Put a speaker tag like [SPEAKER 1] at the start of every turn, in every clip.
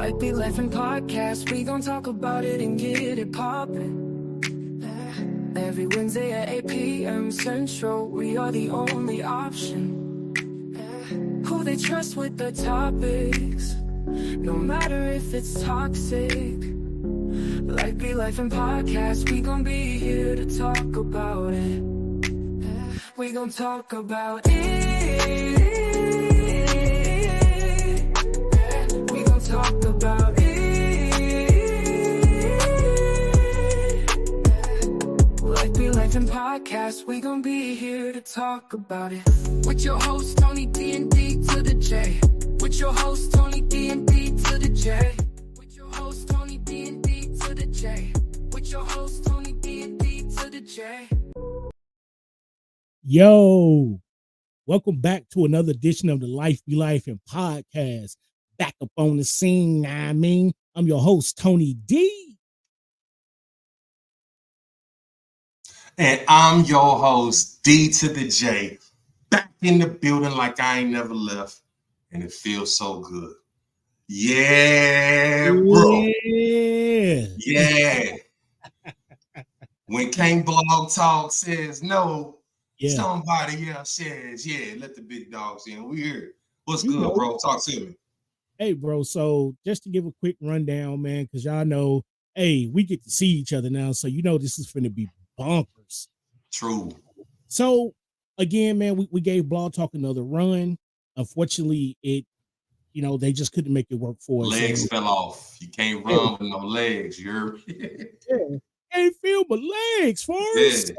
[SPEAKER 1] Like Be Life and Podcast, we gon' talk about it and get it poppin'. Every Wednesday at 8 p.m. Central, we are the only option. Who they trust with the topics, no matter if it's toxic. Like Be Life and Podcast, we gon' be here to talk about it. We gon' talk about it. We gon' talk about it. Like Be Life and Podcast, we gon' be here to talk about it. With your host, Tony D and D to the J. With your host, Tony D and D to the J. With your host, Tony D and D to the J. With your host, Tony D and D to the J.
[SPEAKER 2] Yo, welcome back to another edition of the Life Be Life and Podcast. Back up on the scene, I'm your host, Tony D.
[SPEAKER 3] And I'm your host, D to the J. Back in the building like I ain't never left. And it feels so good. Yeah, bro. Yeah. When King Blog Talk says no, somebody else says, yeah, let the big dogs in. We here. What's good, bro? Talk to me.
[SPEAKER 2] Hey, bro. So just to give a quick rundown, man, because y'all know, hey, we get to see each other now. So you know this is finna be bonkers.
[SPEAKER 3] True.
[SPEAKER 2] So again, man, we gave Blog Talk another run. Unfortunately, they just couldn't make it work for us.
[SPEAKER 3] Legs fell off. You can't run with no legs. You're
[SPEAKER 2] Can't feel my legs for us.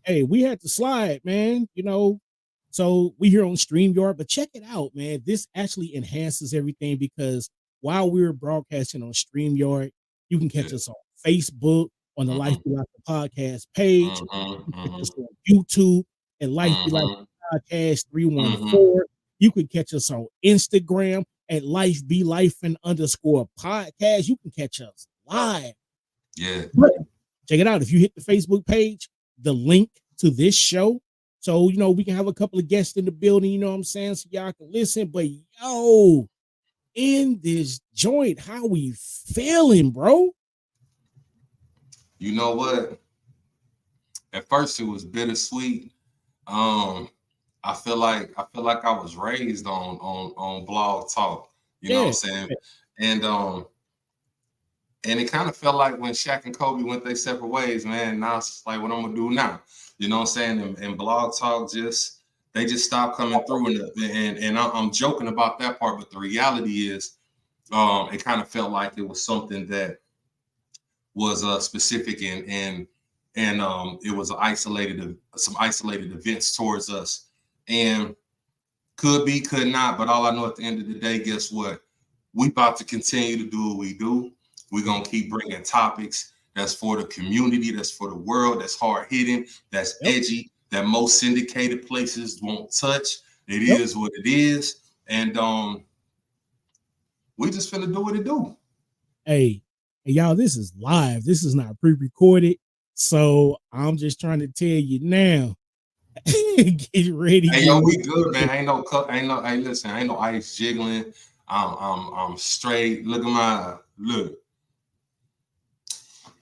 [SPEAKER 2] Hey, we had to slide, man. So we here on StreamYard, but check it out, man. This actually enhances everything because while we're broadcasting on StreamYard, you can catch us on Facebook on the Life Be Life Podcast page. You can catch us on YouTube at Life Be Life Podcast 314. You can catch us on Instagram at Life Be Life _podcast. You can catch us live.
[SPEAKER 3] Yeah.
[SPEAKER 2] But check it out. If you hit the Facebook page, the link to this show. So, we can have a couple of guests in the building, you know what I'm saying? So y'all can listen. But in this joint, how we feeling, bro?
[SPEAKER 3] You know what? At first it was bittersweet. I feel like I was raised on Blog Talk. You know what I'm saying? And it kind of felt like when Shaq and Kobe went their separate ways, man. Now it's like what I'm gonna do now. You know what I'm saying? And Blog Talk they just stopped coming through. And I'm joking about that part, but the reality is, it kind of felt like it was something that was specific and it was some isolated events towards us. And could be, could not, but all I know at the end of the day, guess what? We about to continue to do what we do. We're going to keep bringing topics that's for the community, that's for the world, that's hard-hitting, that's edgy, that most syndicated places won't touch. It is what it is. And we just finna do what it do.
[SPEAKER 2] Hey, y'all, this is live. This is not pre-recorded. So I'm just trying to tell you now. Get ready.
[SPEAKER 3] Hey, yo, we good, man. Hey, listen, ain't no ice jiggling. I'm straight. Look at look.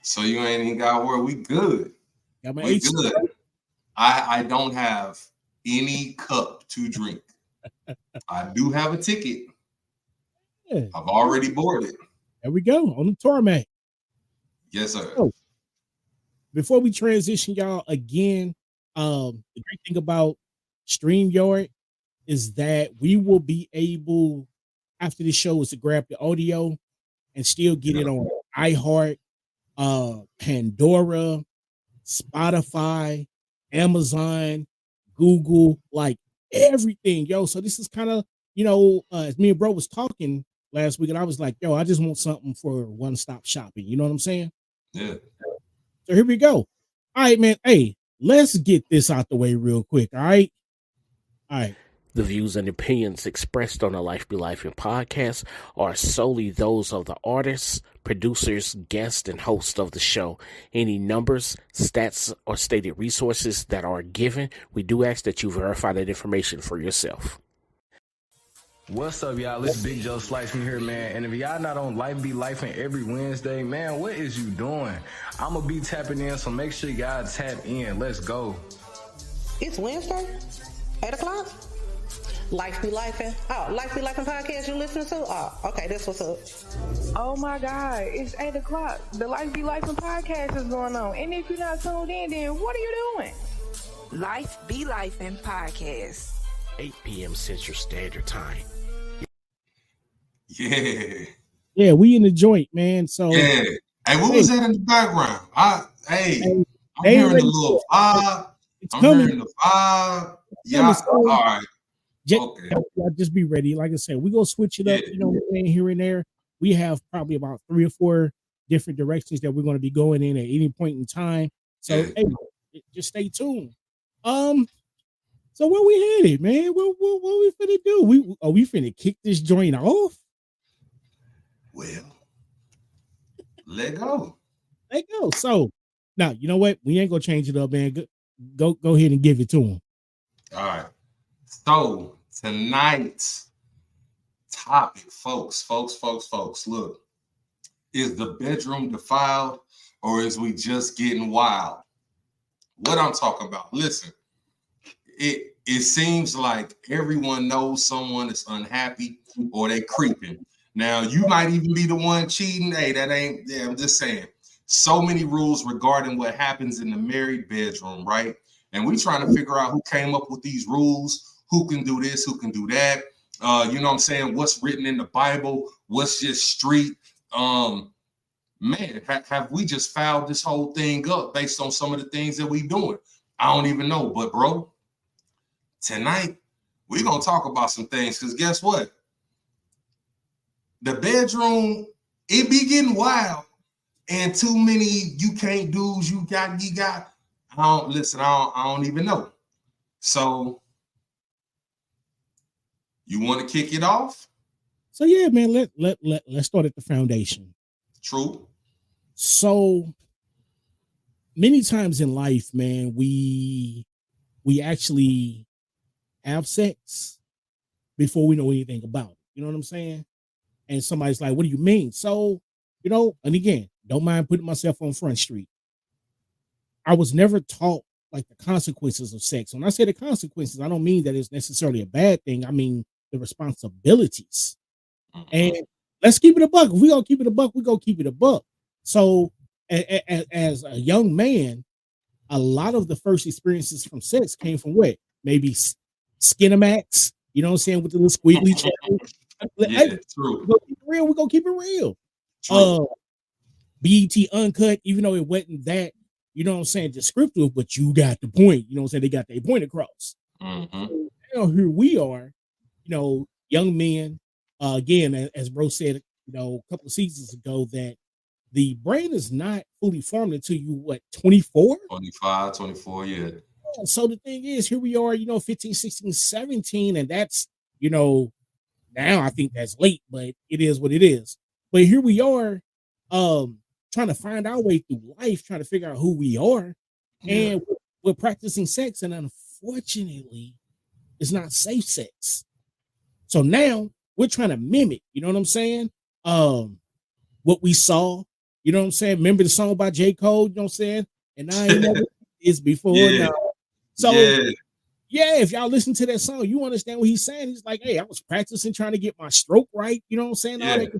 [SPEAKER 3] So you ain't even got where we good. We good. I don't have any cup to drink. I do have a ticket. Yeah. I've already boarded.
[SPEAKER 2] There we go on the tarmac.
[SPEAKER 3] Yes, sir.
[SPEAKER 2] So, before we transition, y'all, again, the great thing about StreamYard is that we will be able, after the show, is to grab the audio and still get it on iHeart, Pandora, Spotify, Amazon, Google, like everything, yo. So this is kind of, as me and bro was talking last week, and I was like, yo, I just want something for one-stop shopping. You know what I'm saying?
[SPEAKER 3] Yeah.
[SPEAKER 2] So here we go. All right, man. Hey, let's get this out the way real quick. All right.
[SPEAKER 4] The views and opinions expressed on the Life Be Life and podcast are solely those of the artists, producers, guests, and hosts of the show. Any numbers, stats, or stated resources that are given, we do ask that you verify that information for yourself.
[SPEAKER 5] What's up, y'all? It's Big Joe Slice from here, man. And if y'all not on Life Be Lifing every Wednesday, man, what is you doing? I'm going to be tapping in, so make sure y'all tap in. Let's go.
[SPEAKER 6] It's Wednesday, 8 o'clock. Life Be Lifing. Oh, Life Be Lifing podcast you listening to? Oh, okay, that's what's up.
[SPEAKER 7] Oh my God, it's 8 o'clock. The Life Be Lifing podcast is going on. And if you're not tuned in, then what are you doing?
[SPEAKER 8] Life Be Lifing podcast.
[SPEAKER 4] 8 p.m. Central Standard Time.
[SPEAKER 3] Yeah.
[SPEAKER 2] Yeah, we in the joint, man. So
[SPEAKER 3] yeah. Hey, what was that in the background? I'm hearing the little vibe. I'm hearing the vibe. Yeah. All right.
[SPEAKER 2] Okay. Just be ready. Like I said, we're gonna switch it up, you know, here and there. We have probably about 3 or 4 different directions that we're going to be going in at any point in time. So hey, just stay tuned. So where we headed, man? What we finna do? We finna kick this joint off?
[SPEAKER 3] Well, let go.
[SPEAKER 2] So now you know what? We ain't gonna change it up, man. Go ahead and give it to him.
[SPEAKER 3] All right. So tonight's topic, folks, look, is the bedroom defiled or is we just getting wild? What I'm talking about, listen, it seems like everyone knows someone is unhappy or they creeping. Now, you might even be the one cheating. Hey, I'm just saying. So many rules regarding what happens in the married bedroom, right? And we trying to figure out who came up with these rules, who can do this, who can do that. You know what I'm saying? What's written in the Bible? What's just street? Man, have we just fouled this whole thing up based on some of the things that we doing? I don't even know. But, bro, tonight, we're going to talk about some things because guess what? The bedroom, it be getting wild. And too many you can't do's, you got. I don't even know. So, you want to kick it off?
[SPEAKER 2] So yeah, man, let's start at the foundation.
[SPEAKER 3] True.
[SPEAKER 2] So many times in life, man, we actually have sex before we know anything about it. You know what I'm saying? And somebody's like, what do you mean? So, you know, and again, don't mind putting myself on Front Street. I was never taught like the consequences of sex. When I say the consequences, I don't mean that it's necessarily a bad thing. I mean the responsibilities. And let's keep it a buck. If we gonna keep it a buck, we gonna keep it a buck. So as a young man, a lot of the first experiences from sex came from what? Maybe Skinamax, you know what I'm saying, with the little squiggly channel.
[SPEAKER 3] Yeah, true.
[SPEAKER 2] We're gonna keep it real. BET Uncut, even though it wasn't that, you know what I'm saying, descriptive, but you got the point. You know what I'm saying? They got their point across. So now here we are, you know, young men. Again, as bro said, you know, a couple of seasons ago, that the brain is not fully formed until you, what, 24?
[SPEAKER 3] 25, 24, yeah.
[SPEAKER 2] So the thing is, here we are, you know, 15, 16, 17, and that's, you know, now I think that's late, but it is what it is. But here we are, trying to find our way through life, trying to figure out who we are, and we're practicing sex, and unfortunately, it's not safe sex. So now we're trying to mimic, you know what I'm saying? What we saw, you know what I'm saying? Remember the song by J. Cole, you know what I'm saying? And I ain't never is before now. So yeah, if y'all listen to that song, you understand what he's saying. He's like, hey, I was practicing trying to get my stroke right, you know what I'm saying? All that,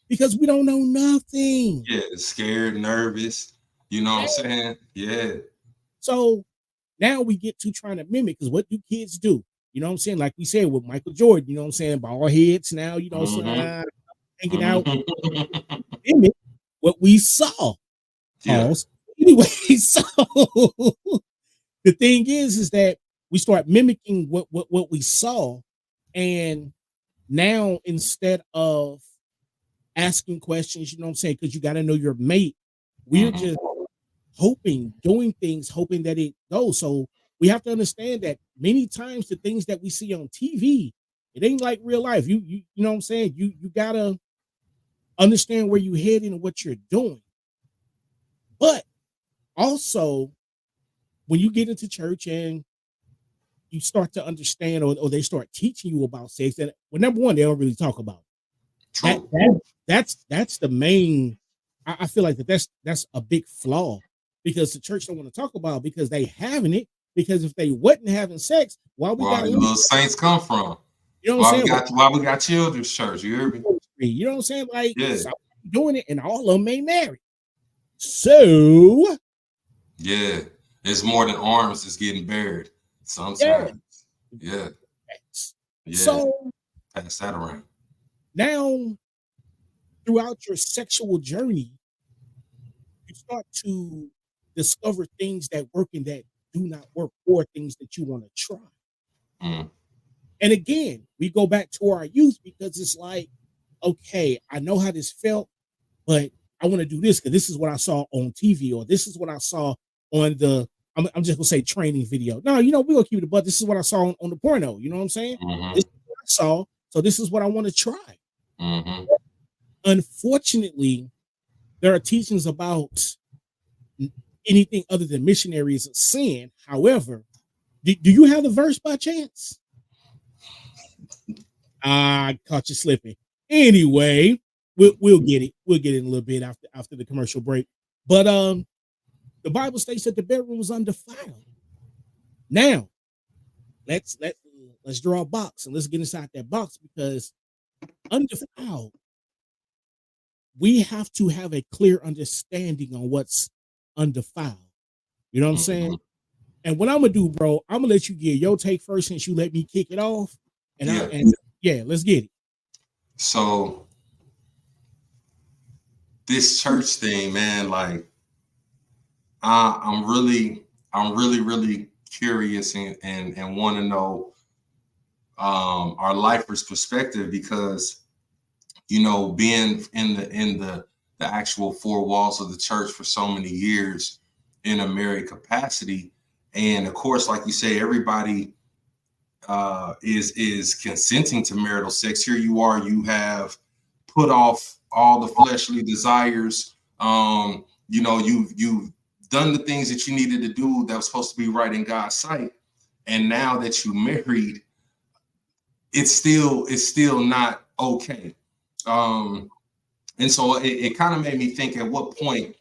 [SPEAKER 2] because we don't know nothing.
[SPEAKER 3] Yeah, scared, nervous, you know what I'm saying? Yeah.
[SPEAKER 2] So now we get to trying to mimic, because what do kids do? You know what I'm saying? Like we said with Michael Jordan, you know what I'm saying? Bald heads now, you know, hanging out. Mimic what we saw. Anyway, so the thing is that we start mimicking what we saw. And now instead of asking questions, you know what I'm saying, because you got to know your mate, we're just doing things, hoping that it goes. So we have to understand that many times the things that we see on TV, it ain't like real life. You know what I'm saying? You gotta understand where you're heading and what you're doing. But also, when you get into church and you start to understand, or they start teaching you about sex, and well, number one, they don't really talk about it. That's the main. I feel like that's a big flaw, because the church don't want to talk about it because they having it. Because if they wasn't having sex, why we got
[SPEAKER 3] little saints come from?
[SPEAKER 2] You know what I'm saying?
[SPEAKER 3] Why we got children's church? You hear me?
[SPEAKER 2] You know what I'm saying? Like,
[SPEAKER 3] yeah.
[SPEAKER 2] Doing it, and all of them ain't married. So,
[SPEAKER 3] yeah, it's more than arms that's getting buried sometimes. Yeah.
[SPEAKER 2] So,
[SPEAKER 3] pass that around.
[SPEAKER 2] Now, throughout your sexual journey, you start to discover things that work and that do not work, or things that you want to try. And again, we go back to our youth, because it's like, okay, I know how this felt, but I want to do this because this is what I saw on TV, or this is what I saw on the, I'm just gonna say training video. No, we're gonna keep it above. This is what I saw on the porno. You know what I'm saying? This is what I saw, so this is what I want to try. Unfortunately, there are teachings about anything other than missionaries of sin. However, do you have the verse by chance? I caught you slipping. Anyway, we'll get it. We'll get it in a little bit after the commercial break. But the Bible states that the bedroom was undefiled. Now, let's draw a box and let's get inside that box, because undefiled, we have to have a clear understanding on what's undefiled. You know what I'm saying? And what I'm gonna do, bro, I'm gonna let you get your take first, since you let me kick it off. And let's get it.
[SPEAKER 3] So this church thing, man, like I'm really curious and want to know our lifers' perspective, because being in the actual four walls of the church for so many years in a married capacity, and of course, like you say, everybody is consenting to marital sex. Here you are, you have put off all the fleshly desires. You've done the things that you needed to do that was supposed to be right in God's sight, and now that you married, it's still not okay. And so it kind of made me think, at what point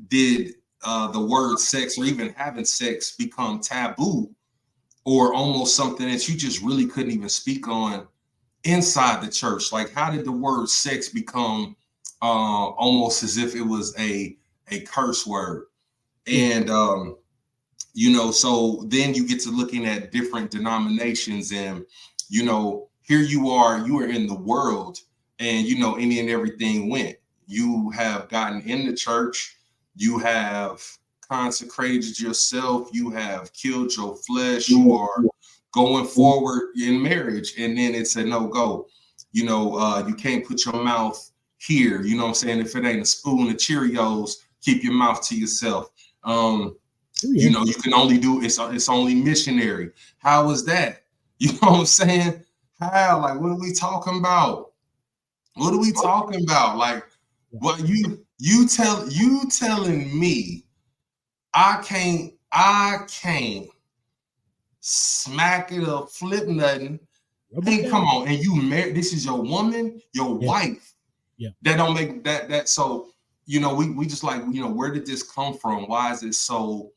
[SPEAKER 3] did the word sex, or even having sex, become taboo, or almost something that you just really couldn't even speak on inside the church? Like, how did the word sex become almost as if it was a curse word? And so then you get to looking at different denominations, and here you are in the world, and any and everything went. You have gotten in the church, you have consecrated yourself, you have killed your flesh, you are going forward in marriage, and then it's a no-go. You can't put your mouth here, you know what I'm saying? If it ain't a spoon of Cheerios, keep your mouth to yourself. You can only do it's only missionary. How is that? You know what I'm saying? How? Like, what are we talking about? What are we talking about? Like, what you telling me I can't smack it up, flip nothing. Hey, come on. And you married, this is your woman, your wife. Yeah. That don't make that so we just like, where did this come from? Why is it so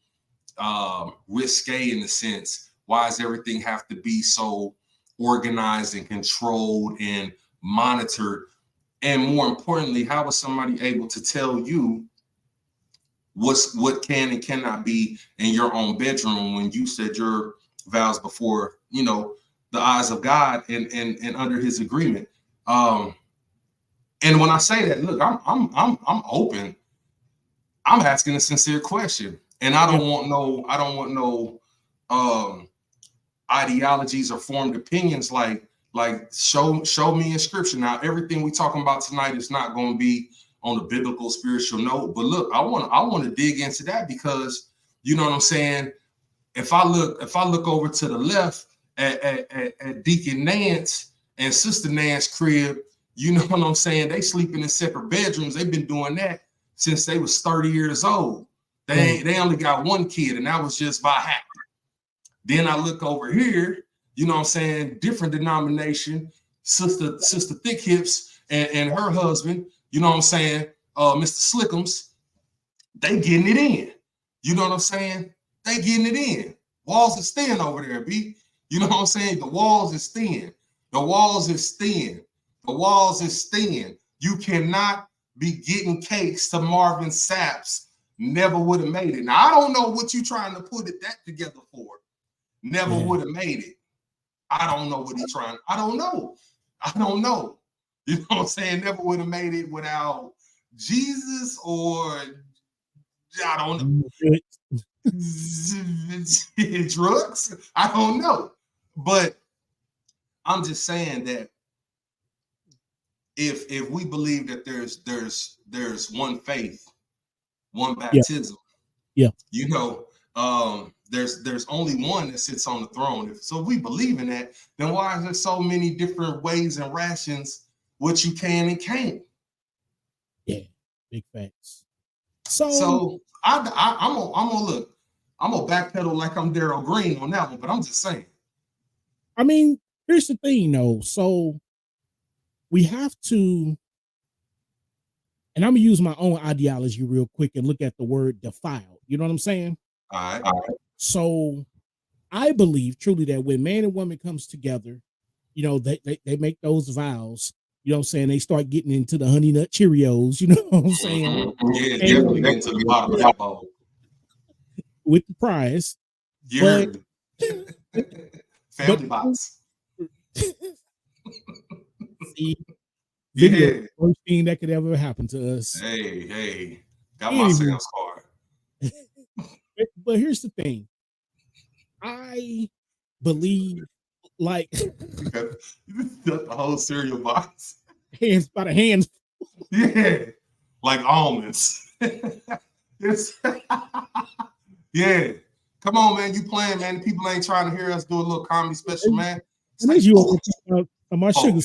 [SPEAKER 3] risque in a sense? Why does everything have to be so organized and controlled and monitored? And more importantly, how is somebody able to tell you what can and cannot be in your own bedroom when you said your vows before the eyes of God and under His agreement? And when I say that, look, I'm open. I'm asking a sincere question, and I don't want no ideologies or formed opinions. Like show me in scripture. Now, everything we talking about tonight is not going to be on a biblical spiritual note, but look, I want to dig into that, because you know what I'm saying. If I look over to the left at Deacon Nance and Sister Nance crib, you know what I'm saying, they sleeping in separate bedrooms. They've been doing that since they was 30 years old. They only got one kid, and that was just by happen. Then I look over here, you know what I'm saying, different denomination, sister Thick Hips and her husband, you know what I'm saying, Mr. Slickums, they getting it in. You know what I'm saying? They getting it in. Walls is thin over there, B. You know what I'm saying? The walls is thin. The walls is thin. The walls is thin. You cannot be getting cakes to Marvin Sapp's. Never would have made it. Now, I don't know what you're trying to put that together for. Never would have made it. I don't know what he's trying. I don't know. You know what I'm saying? Never would have made it without Jesus or I don't know. Drugs? I don't know. But I'm just saying that if we believe that there's one faith, one baptism, you know, there's only one that sits on the throne. So if we believe in that, then why is there so many different ways and rations what you can and can't?
[SPEAKER 2] Yeah, big facts.
[SPEAKER 3] So I'm gonna look. I'm gonna backpedal like I'm Daryl Green on that one, but I'm just saying.
[SPEAKER 2] I mean, here's the thing, though. So we have to, and I'm gonna use my own ideology real quick and look at the word defiled. You know what I'm saying?
[SPEAKER 3] All right.
[SPEAKER 2] So I believe truly that when man and woman comes together, you know, they make those vows. You know what I'm saying? They start getting into the Honey Nut Cheerios. You know what I'm saying?
[SPEAKER 3] Yeah, definitely get into the bottom of that bowl
[SPEAKER 2] with the prize.
[SPEAKER 3] Yeah. Family box.
[SPEAKER 2] See, the worst thing that could ever happen to us.
[SPEAKER 3] Hey, got my sales card.
[SPEAKER 2] But here's the thing. I believe, like,
[SPEAKER 3] you got the whole cereal box.
[SPEAKER 2] Hands by the hands.
[SPEAKER 3] Yeah, like almonds. Yeah. Come on, man. You playing, man. People ain't trying to hear us do a little comedy special, man.
[SPEAKER 2] You my sugar.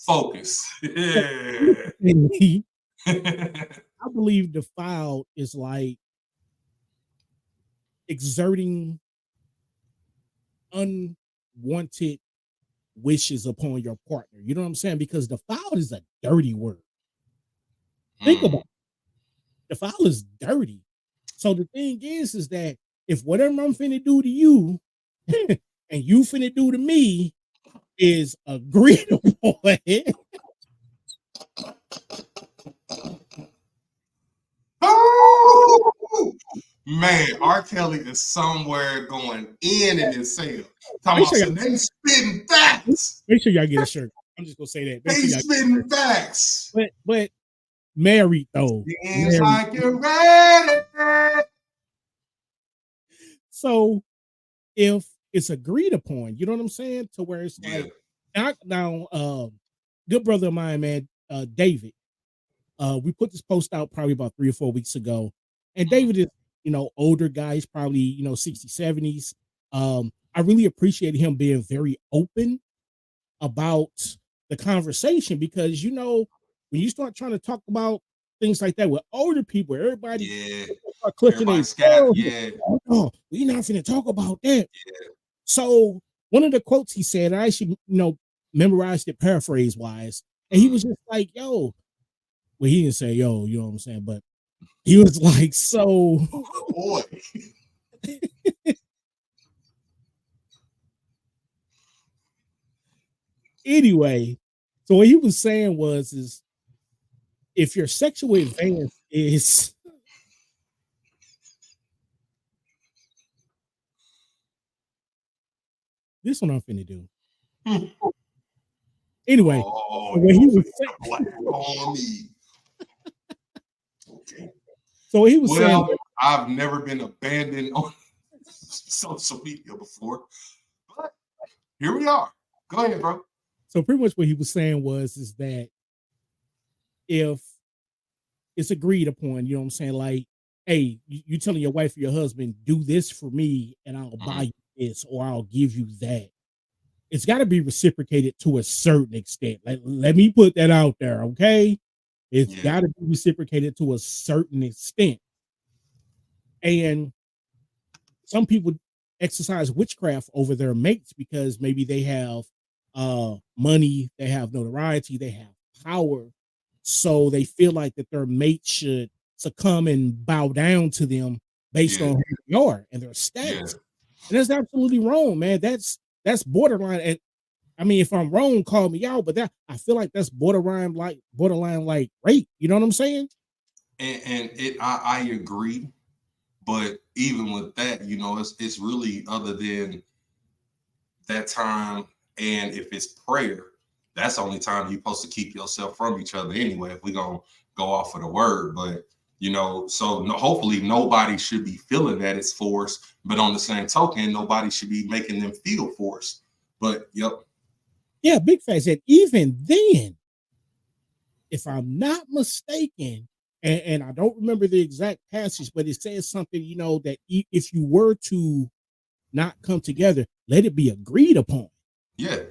[SPEAKER 3] Focus. Yeah.
[SPEAKER 2] I believe defiled is like exerting unwanted wishes upon your partner. You know what I'm saying? Because defiled is a dirty word. Think about it. Defiled is dirty. So the thing is that if whatever I'm finna do to you and you finna do to me is agreed upon,
[SPEAKER 3] man, R. Kelly is somewhere going in himself. Talking about they spitting facts.
[SPEAKER 2] Make sure y'all get a shirt. I'm just gonna say that.
[SPEAKER 3] They spitting facts.
[SPEAKER 2] But married though.
[SPEAKER 3] It's like you're ready.
[SPEAKER 2] So if it's agreed upon, you know what I'm saying? To where it's like now, good brother of mine, man, David. We put this post out probably about 3 or 4 weeks ago. And David is, you know, older guy. He's probably, you know, 60s, 70s. I really appreciated him being very open about the conversation because, you know, when you start trying to talk about things like that with older people, everybody start clutching their oh, we're not going to talk about that.
[SPEAKER 3] Yeah.
[SPEAKER 2] So one of the quotes he said, I actually, you know, memorized it paraphrase wise. And he was just like, yo, well, he didn't say, yo, you know what I'm saying? But he was like, so.
[SPEAKER 3] Boy.
[SPEAKER 2] Anyway, so what he was saying is if your sexual advance is this one I'm finna do. Anyway, what he was saying.
[SPEAKER 3] Okay.
[SPEAKER 2] So what he was saying.
[SPEAKER 3] I've never been abandoned on social media before, but here we are. Go ahead, bro.
[SPEAKER 2] So pretty much what he was saying is that if it's agreed upon, you know what I'm saying? Like, hey, you telling your wife or your husband, do this for me and I'll buy you this or I'll give you that. It's got to be reciprocated to a certain extent. Like, let me put that out there, okay? It's got to be reciprocated to a certain extent. And some people, exercise witchcraft over their mates because maybe they have money, they have notoriety, they have power, so they feel like that their mate should succumb and bow down to them based on who they are and their status. And that's absolutely wrong, man. That's borderline. And I mean, if I'm wrong, call me out, but that I feel like that's borderline like rape. You know what I'm saying?
[SPEAKER 3] And I agree, but even with that, you know, it's really other than that time. And if it's prayer, that's the only time you're supposed to keep yourself from each other anyway, if we're gonna go off of the word. But you know, so hopefully nobody should be feeling that it's forced, but on the same token, nobody should be making them feel forced. But
[SPEAKER 2] yeah, big facts. And even then, if I'm not mistaken, and I don't remember the exact passage, but it says something, you know, that if you were to not come together, let it be agreed upon.
[SPEAKER 3] Yeah.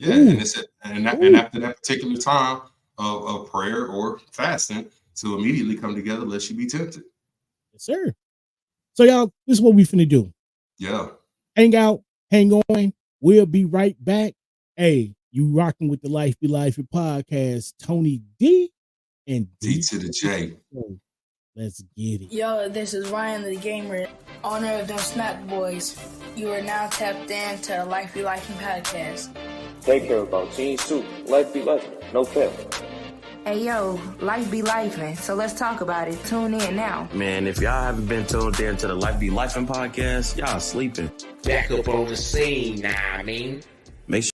[SPEAKER 3] And it's and after that particular time of prayer or fasting, to immediately come together, lest you be tempted.
[SPEAKER 2] Yes, sir. So y'all, this is what we finna do.
[SPEAKER 3] Yeah.
[SPEAKER 2] Hang out, hang on. We'll be right back. Hey, you rocking with the Life Be Life podcast, Tony D and
[SPEAKER 3] D to the J.
[SPEAKER 2] Let's get it.
[SPEAKER 9] Yo, this is Ryan the Gamer, owner of them Snap Boys. You are now tapped into the Life Be Life podcast.
[SPEAKER 10] They care about jeans too. Life be life, no fail.
[SPEAKER 8] Hey yo, life be lifing, so let's talk about it. Tune in now.
[SPEAKER 11] Man, if y'all haven't been tuned in to the Life Be Lifing podcast, y'all sleeping.
[SPEAKER 4] Back up on the scene now, I mean.
[SPEAKER 11] Make sure.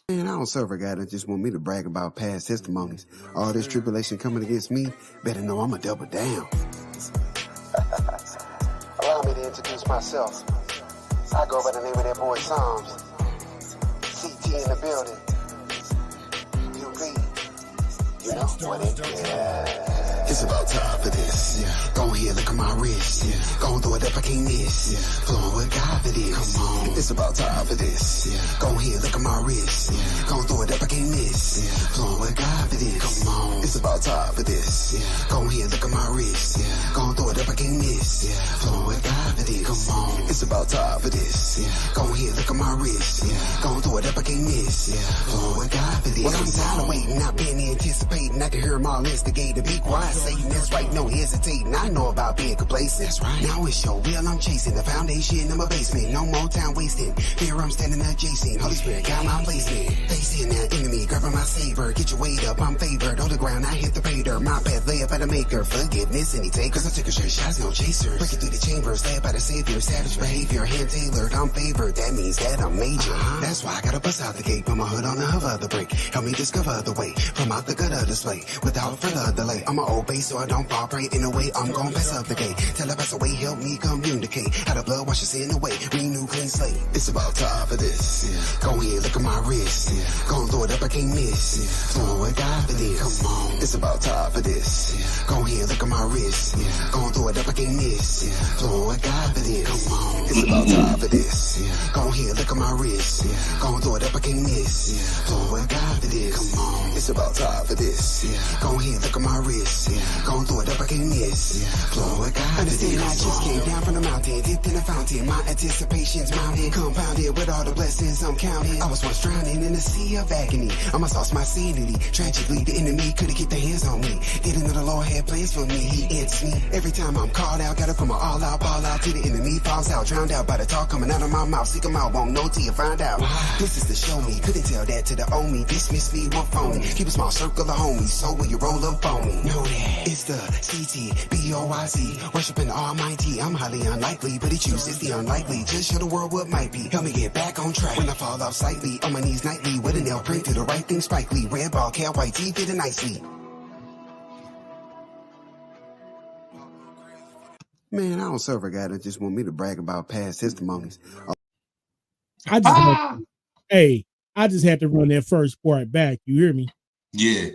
[SPEAKER 12] Man, I don't serve a guy that just want me to brag about past testimonies. All this tribulation coming against me, better know I'm a double down. Allow me to introduce myself. I go by the name of that boy Psalms. CT in the building. You know what it is. It's about time for this. Go ahead, look at my wrist. Gon' throw it up, I can't miss. Flowing with God for this. Come on. It's about time for this. Go ahead, look at my wrist. Gon' throw it up, I can't miss. Flowing with God for this. Come on. It's about time for this. Go ahead, look at my wrist. Gon' throw it up, I can't miss. Flowing with God for this. Come on. It's about time for this. Go ahead, look at my wrist. Gon' throw it up, I can't miss. Flowing with God for this. Well, I'm tired of waiting, I've been anticipating. I can hear them all instigate to be quiet, saying that's right, no hesitating. I know about being complacent. That's right. Now it's your will I'm chasing. The foundation of my basement. No more time wasting. Fear I'm standing adjacent. Holy Spirit got my placement. Facing that enemy, grabbing my saber. Get your weight up, I'm favored. On the ground, I hit the pay dirt. My path lay up at the maker. Forgiveness, any take. Cause I took a straight shots, no chasers. Breaking through the chambers, led by the savior. Savage behavior, hand tailored. I'm favored. That means that I'm major. That's why I gotta bust out the gate. Put my hood on the hover the break. Help me discover the way. From out the gutter display. Without further delay, I'ma obey so I don't fall prey. In a way, I'm gon' pass up the gate. Tell her pass away, help me communicate. How the blood washes sin away, renew clean slate. It's about time for this. Go ahead, look at my wrist. Gon' throw it up, I can't miss. Flowing with God for this. Come on, it's about time for this. Go ahead, look at my wrist. Gon' throw it up, I can't miss. Flowing with God for this. Come on, it's about time for this. Go ahead, look at my wrist. Gon' throw it up, I can't miss. Flowing with God for this. Come on, it's about time for this. Go ahead, look at my wrist. Gon' throw it up, I can't miss. Flowing with God. Understand, I just came down from the mountain, dipped in the fountain. My anticipation's mounted, compounded with all the blessings I'm counting. I was once drowning in a sea of agony. I must lost my sanity. Tragically, the enemy couldn't get their hands on me. Didn't know the Lord had plans for me. He answers me every time I'm called out. Gotta put my all out, ball out till the enemy falls out. Drowned out by the talk coming out of my mouth. Seek him out, won't know till you find out. This is to show me. Couldn't tell that to the old me. Dismiss me, one phony. Keep a small circle of homies. So when you roll up on me, know that it's the CTBOYZ. Worshiping the Almighty. I'm highly unlikely, but he chooses the unlikely. Just show the world what might be. Help me get back on track. When I fall off slightly, on my knees nightly, with a nail print to the right thing, Spike Lee. Red ball, cat white tee, fitting nicely. Man, I don't serve a guy that just want me to brag about past testimonies.
[SPEAKER 2] I just had to run that first part back. You hear me?
[SPEAKER 3] Yeah.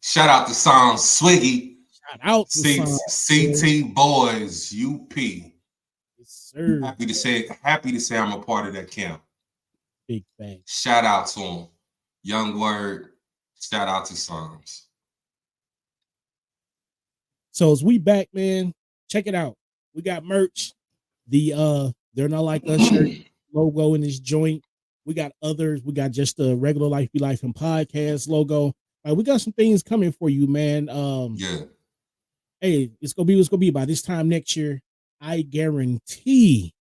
[SPEAKER 3] Shout out to Psalms Swiggy.
[SPEAKER 2] Shout out to
[SPEAKER 3] CT Boys UP.
[SPEAKER 2] Yes, sir.
[SPEAKER 3] Happy to say I'm a part of that camp.
[SPEAKER 2] Big bang.
[SPEAKER 3] Shout out to him. Young Word. Shout out to Psalms.
[SPEAKER 2] So as we back, man, check it out. We got merch. The They're not like us shirt logo in this joint. We got others. We got just the regular Life Be Life and podcast logo. We got some things coming for you, man.
[SPEAKER 3] Yeah.
[SPEAKER 2] Hey, it's gonna be what's gonna be. By this time next year, I guarantee,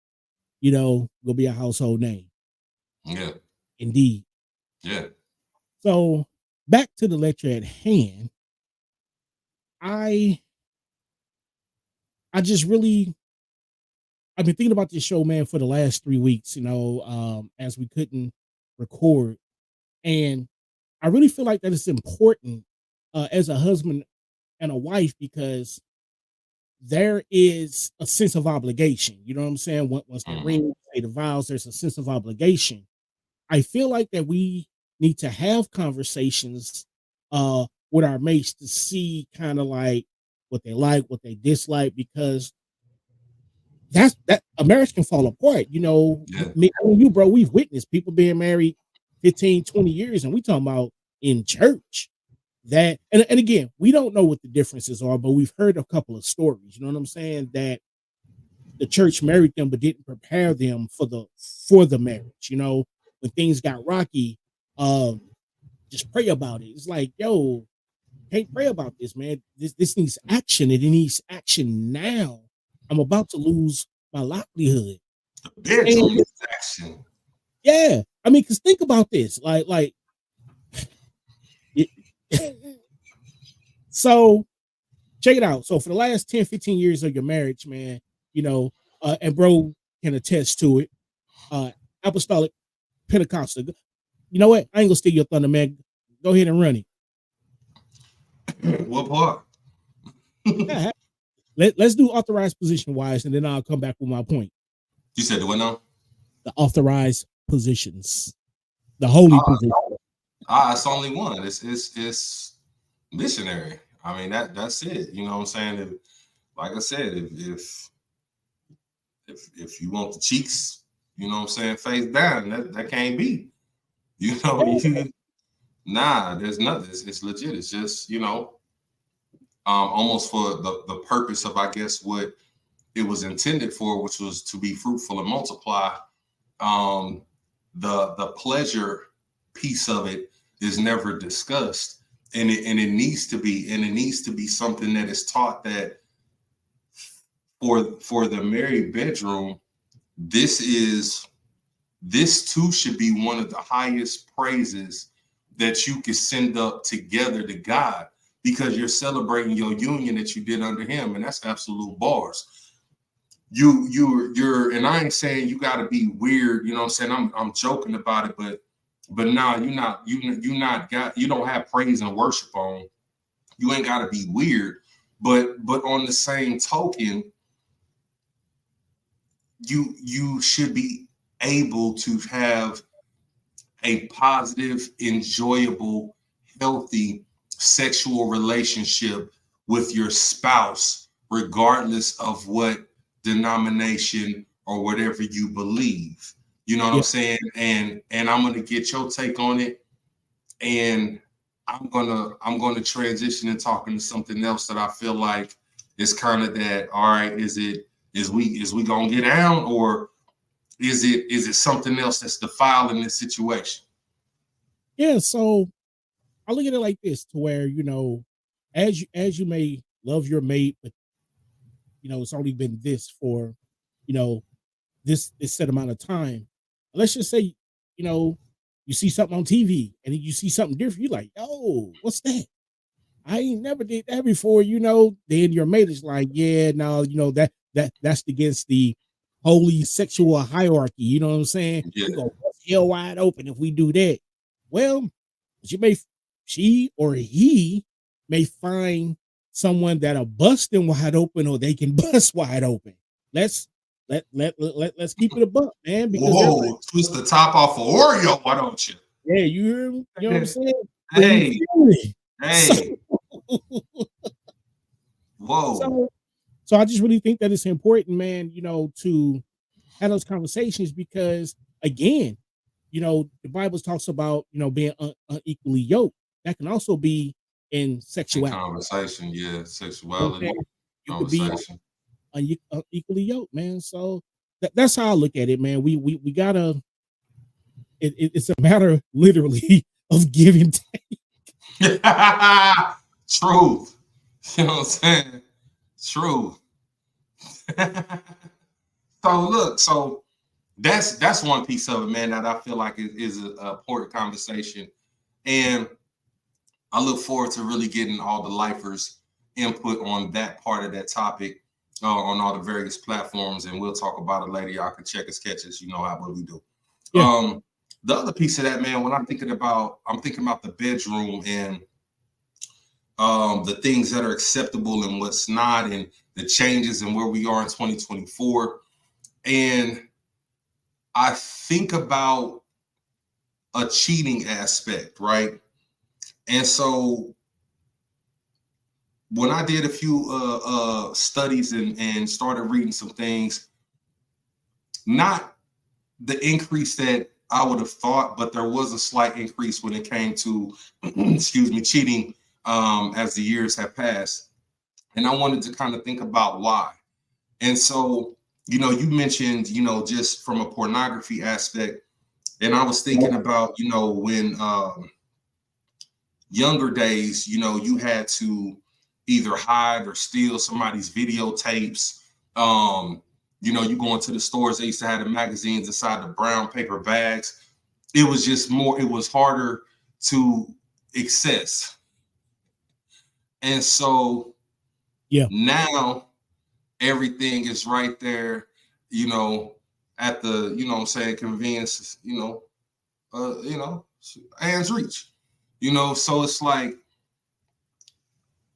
[SPEAKER 2] will be a household name.
[SPEAKER 3] Yeah.
[SPEAKER 2] Indeed.
[SPEAKER 3] Yeah.
[SPEAKER 2] So back to the lecture at hand. I just really, I've been thinking about this show, man, for the last 3 weeks, as we couldn't record. And I really feel like that it's important as a husband and a wife, because there is a sense of obligation. You know what I'm saying? Once they ring, say the vows, there's a sense of obligation. I feel like that we need to have conversations with our mates to see kind of like what they dislike, because that a marriage can fall apart. Me and you, bro, we've witnessed people being married 15, 20 years, and we talking about in church. That and again, we don't know what the differences are, but we've heard a couple of stories. You know what I'm saying? That the church married them but didn't prepare them for the marriage. When things got rocky, just pray about it. It's like, yo, can't pray about this, man. This needs action, and it needs action now. I'm about to lose my livelihood.
[SPEAKER 3] Action.
[SPEAKER 2] Yeah, I mean, because think about this, like. So check it out. So for the last 10, 15 years of your marriage, man, and bro can attest to it. Apostolic Pentecostal. You know what? I ain't gonna steal your thunder, man. Go ahead and run
[SPEAKER 3] it. What part?
[SPEAKER 2] Yeah, let's do authorized position wise, and then I'll come back with my point.
[SPEAKER 3] You said the what now?
[SPEAKER 2] The authorized positions. The holy position.
[SPEAKER 3] It's only one. It's missionary. I mean, that's it. You know what I'm saying? Like I said, if you want the cheeks, you know what I'm saying, face down, that can't be. There's nothing. It's legit. It's just, almost for the purpose of, I guess, what it was intended for, which was to be fruitful and multiply. The pleasure piece of it is never discussed. And it needs to be something that is taught, that for the married bedroom, this too should be one of the highest praises that you can send up together to God, because you're celebrating your union that you did under him, and that's absolute bars. You're and I ain't saying you got to be weird, you know what I'm saying? I'm joking about it, but no, you don't have praise and worship on. You ain't got to be weird, but on the same token, you should be able to have a positive, enjoyable, healthy sexual relationship with your spouse, regardless of what denomination or whatever you believe. You know what I'm saying? And I'm gonna get your take on it, and I'm gonna transition and talk into something else that I feel like is kind of that. All right, is we gonna get down, or is it something else that's defiling this situation?
[SPEAKER 2] Yeah, so I look at it like this, to where as you may love your mate, but it's only been this for this set amount of time. Let's just say, you see something on TV and you see something different. You're like, oh, what's that? I ain't never did that before, Then your mate is like, yeah, no, that's against the holy sexual hierarchy. You know what I'm saying?
[SPEAKER 3] Yeah.
[SPEAKER 2] We're gonna bust hell wide open if we do that. Well, she or he may find someone that'll bust them wide open, or they can bust wide open. Let's keep it a buck, man. Because
[SPEAKER 3] twist the top off of Oreo, why don't you?
[SPEAKER 2] Yeah, you know what I'm saying?
[SPEAKER 3] Hey.
[SPEAKER 2] Whoa. So I just really think that it's important, man, to have those conversations, because again, the Bible talks about, being unequally yoked. That can also be in sexuality.
[SPEAKER 3] Conversation, yeah, sexuality.
[SPEAKER 2] You could be unequally yoked, man. So that's how I look at it, man. We gotta. It's a matter literally of give and take.
[SPEAKER 3] Truth. You know what I'm saying? Truth. So that's one piece of it, man, that I feel like is an important conversation. And I look forward to really getting all the lifers' input on that part of that topic on all the various platforms. And we'll talk about it later. Y'all can check us, catch us. You know what we do. Yeah. The other piece of that, man, when I'm thinking about the bedroom and the things that are acceptable and what's not, and the changes and where we are in 2024. And I think about a cheating aspect, right? And so when I did a few studies and started reading some things, not the increase that I would have thought, but there was a slight increase when it came to, cheating as the years have passed. And I wanted to kind of think about why. And so, you mentioned, just from a pornography aspect, and I was thinking about, when younger days, you had to either hide or steal somebody's videotapes. You go into the stores, they used to have the magazines inside the brown paper bags. It was just more, it was harder to access. And so now everything is right there, at the, convenience, hands reach, so it's like,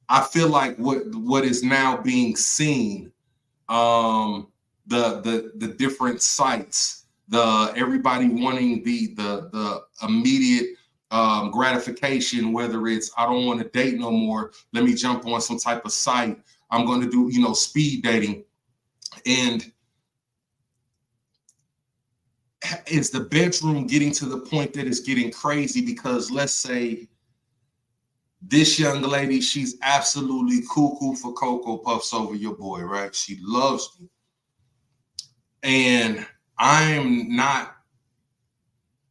[SPEAKER 3] I feel like what is now being seen, the different sites, everybody wanting the immediate gratification, whether it's I don't want to date no more, let me jump on some type of site, I'm going to do speed dating. And is the bedroom getting to the point that it's getting crazy? Because let's say this young lady, she's absolutely cuckoo for Cocoa Puffs over your boy, right? She loves me. And I'm not,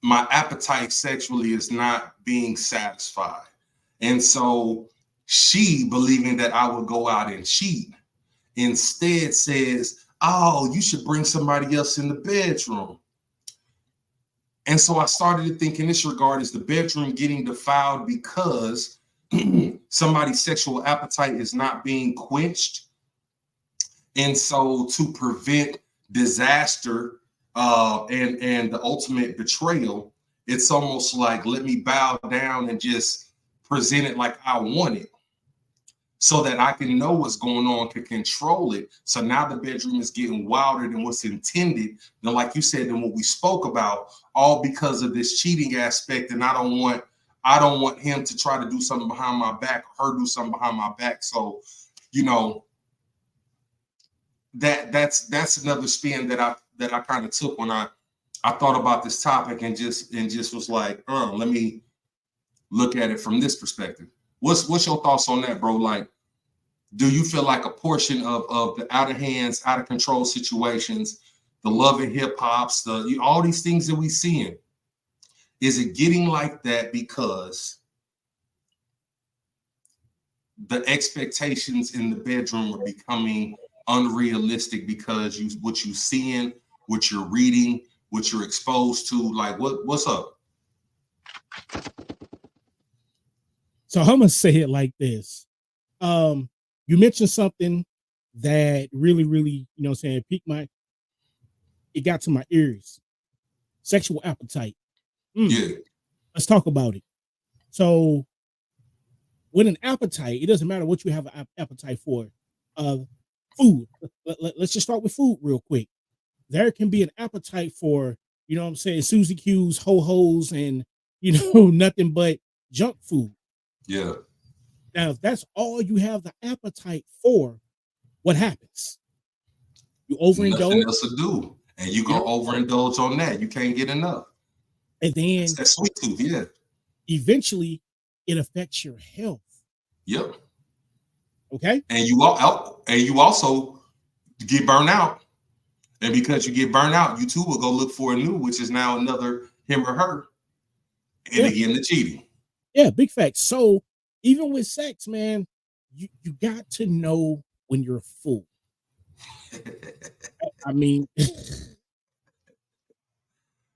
[SPEAKER 3] my appetite sexually is not being satisfied. And so she, believing that I would go out and cheat, instead says, oh, you should bring somebody else in the bedroom. And so I started to think in this regard, is the bedroom getting defiled because somebody's sexual appetite is not being quenched? And so to prevent disaster and the ultimate betrayal, it's almost like, let me bow down and just present it like I want it, so that I can know what's going on, can control it. So now the bedroom is getting wilder than what's intended. Now, like you said, and what we spoke about, all because of this cheating aspect. And I don't want him to try to do something behind my back, or her do something behind my back. So, that's another spin that I kind of took when I thought about this topic and just was like, let me look at it from this perspective. What's your thoughts on that, bro? Like, do you feel like a portion of the out of hands, out of control situations, the love and hip hops, all these things that we seeing, is it getting like that because the expectations in the bedroom are becoming unrealistic because what you seeing, what you're reading, what you're exposed to? Like, what's up?
[SPEAKER 2] So I'm gonna say it like this. You mentioned something that really, it got to my ears. Sexual appetite.
[SPEAKER 3] Yeah.
[SPEAKER 2] Let's talk about it. So with an appetite, it doesn't matter what you have an appetite for. Food. Let's just start with food real quick. There can be an appetite for, Susie Q's, ho-hos, and, nothing but junk food.
[SPEAKER 3] Yeah.
[SPEAKER 2] Now, if that's all you have the appetite for, what happens? You overindulge.
[SPEAKER 3] Nothing else to do. And you go overindulge on that. You can't get enough.
[SPEAKER 2] And then
[SPEAKER 3] it's that sweet tooth, yeah.
[SPEAKER 2] Eventually, it affects your health.
[SPEAKER 3] Yep.
[SPEAKER 2] Okay.
[SPEAKER 3] And you also get burned out. And because you get burnt out, you too will go look for a new, which is now another him or her. And again, the cheating.
[SPEAKER 2] Yeah, big facts. So even with sex, man, you got to know when you're full. I mean,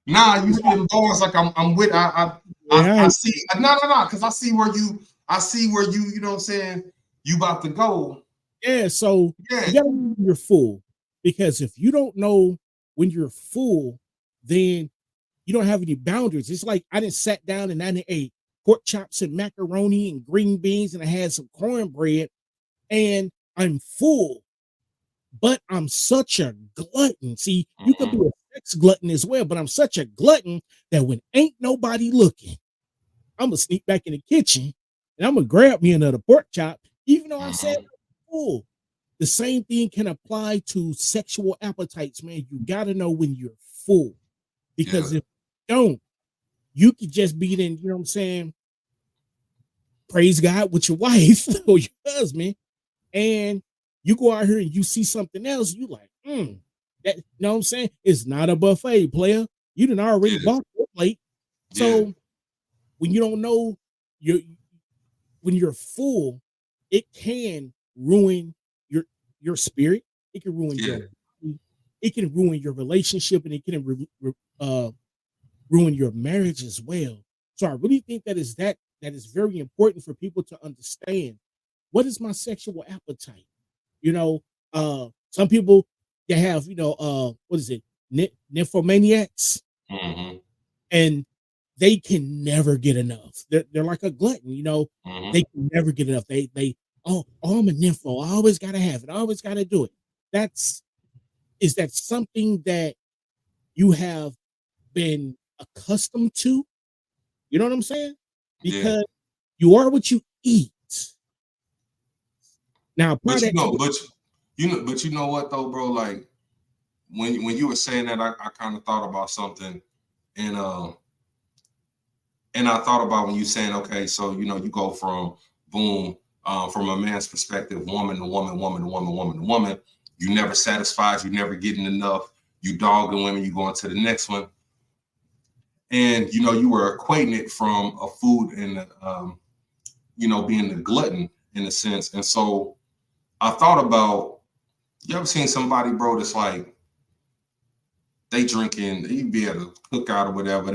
[SPEAKER 3] nah, you spitting bars like I'm with. I see. No, because I see where you. You know what I'm saying. You about to go.
[SPEAKER 2] Yeah. So you gotta know when you're full, because if you don't know when you're full, then you don't have any boundaries. It's like I didn't sat down and I ate pork chops and macaroni and green beans and I had some cornbread and I'm full, but I'm such a glutton. See, you could be a sex glutton as well, but I'm such a glutton that when ain't nobody looking, I'm gonna sneak back in the kitchen and I'm gonna grab me another pork chop, even though I said I'm full. The same thing can apply to sexual appetites, man. You gotta know when you're full, because if you don't, you could just be in, you know what I'm saying, praise God with your wife or your husband, and you go out here and you see something else, you like, that, you know what I'm saying? It's not a buffet, player. You done already bought your plate. So when you don't know when you're full, it can ruin your spirit. It can ruin it can ruin your relationship, and it can ruin your marriage as well. So I really think that is very important for people to understand. What is my sexual appetite? You know, some people, they have, what is it, nymphomaniacs, and they can never get enough. They're like a glutton, they can never get enough. Oh, I'm a nympho. I always gotta have it. I always gotta do it. Is that something that you have been accustomed to? You know what I'm saying? Because you are what you eat. Now,
[SPEAKER 3] but you know what though, bro? Like when you were saying that, I kind of thought about something, and I thought about when you saying, okay, so you go from boom, from a man's perspective, woman to woman, woman to woman, woman to woman. You never satisfied, you never getting enough. You dogging women, you going to the next one. And you were equating it from a food and being a glutton in a sense. And so I thought about, you ever seen somebody, bro, that's like they drinking, you be at a cookout or whatever,